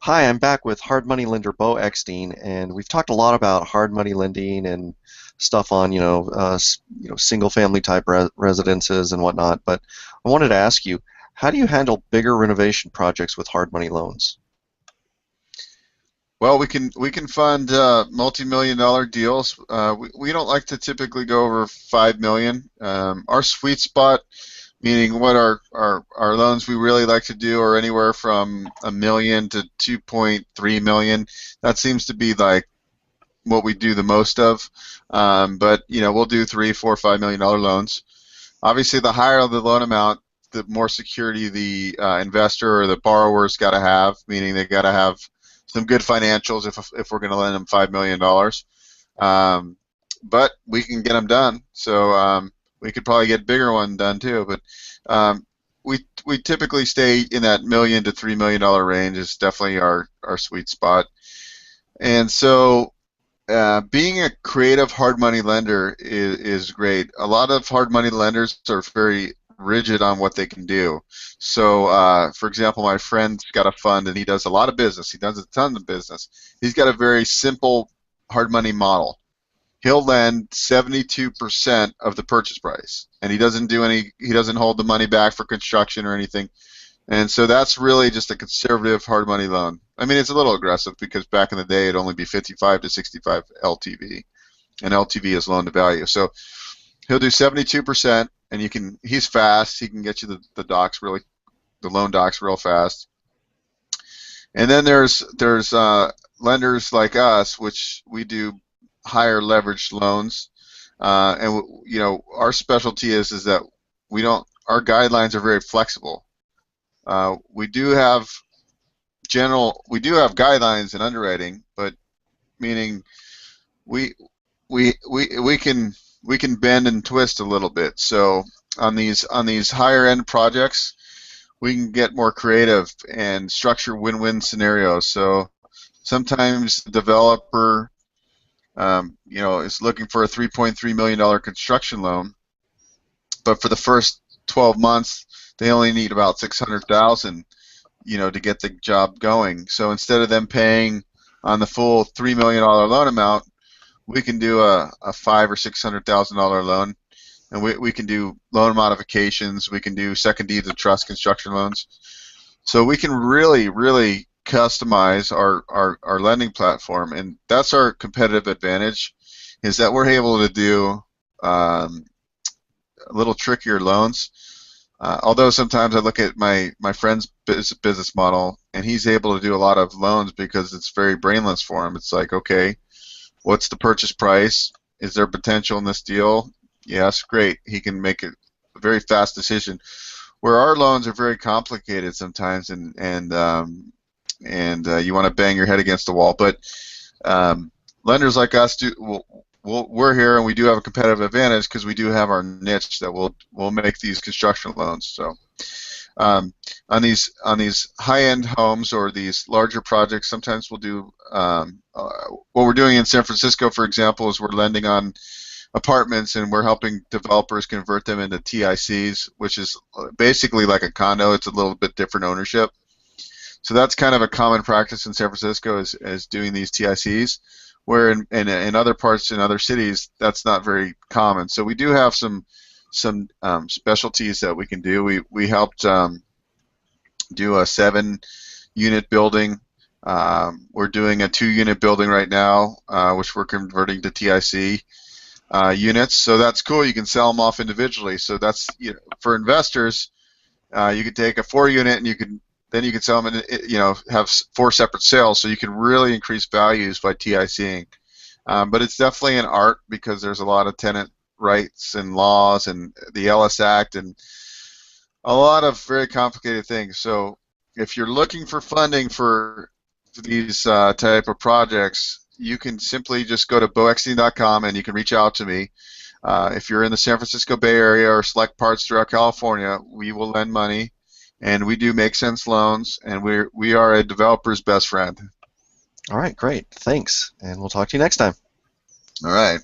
Hi, I'm back with hard money lender Beau Eckstein, and we've talked a lot about hard money lending and stuff on, single family type residences and whatnot. But I wanted to ask you, how do you handle bigger renovation projects with hard money loans? Well, we can fund multi-million dollar deals. We don't like to typically go over 5 million. Our sweet spot, meaning what our loans we really like to do, are anywhere from 1 million to 2.3 million. That seems to be like what we do the most of. But we'll do 3, 4, 5 million dollar loans. Obviously, the higher the loan amount, the more security the investor or the borrower's got to have, meaning they got to have some good financials if we're going to lend them $5 million. But we can get them done. So we could probably get a bigger one done too. But we typically stay in that $1 million to $3 million range is definitely our sweet spot. And so being a creative hard money lender is great. A lot of hard money lenders are very rigid on what they can do. So, for example, my friend's got a fund and he does a lot of business. He does a ton of business. He's got a very simple hard money model. He'll lend 72% of the purchase price, and he doesn't hold the money back for construction or anything. And so that's really just a conservative hard money loan. I mean, it's a little aggressive because back in the day it'd only be 55 to 65 LTV, and LTV is loan to value. So he'll do 72%, and he's fast. He can get you the loan docs real fast. And then there's lenders like us, which we do higher leveraged loans. And our specialty is that our guidelines are very flexible. We do have guidelines in underwriting, but meaning we we can bend and twist a little bit. So on these higher end projects, we can get more creative and structure win-win scenarios. So sometimes the developer, is looking for a $3.3 million construction loan, but for the first 12 months, they only need about 600,000, to get the job going. So instead of them paying on the full $3 million loan amount, we can do a five or $600,000 loan, and we can do loan modifications. We can do second deeds of trust construction loans. So we can really customize our lending platform, and that's our competitive advantage, is that we're able to do a little trickier loans. Although sometimes I look at my friend's business model, and he's able to do a lot of loans because it's very brainless for him. It's like, okay, what's the purchase price? Is there potential in this deal? Yes, great. He can make a very fast decision. Where our loans are very complicated sometimes, and you want to bang your head against the wall. But lenders like us we're here, and we do have a competitive advantage because we do have our niche that we'll make these construction loans. So on these high-end homes or these larger projects, sometimes we'll do what we're doing in San Francisco, for example, is we're lending on apartments, and we're helping developers convert them into TICs, which is basically like a condo. It's a little bit different ownership. So that's kind of a common practice in San Francisco, is doing these TICs, where in other parts, in other cities, that's not very common. So we do have some specialties that we can do. We helped do a 7-unit building. We're doing a 2-unit building right now, which we're converting to TIC units. So that's cool. You can sell them off individually. So that's, for investors, you could take a 4-unit and you can sell them and have 4 separate sales. So you can really increase values by TICing. But it's definitely an art because there's a lot of tenant rights and laws and the Ellis Act and a lot of very complicated things. So if you're looking for funding for these type of projects, you can simply just go to boeckstein.com and you can reach out to me. If you're in the San Francisco Bay Area or select parts throughout California, we will lend money, and we do make sense loans, and we are a developer's best friend. All right, great. Thanks, and we'll talk to you next time. All right.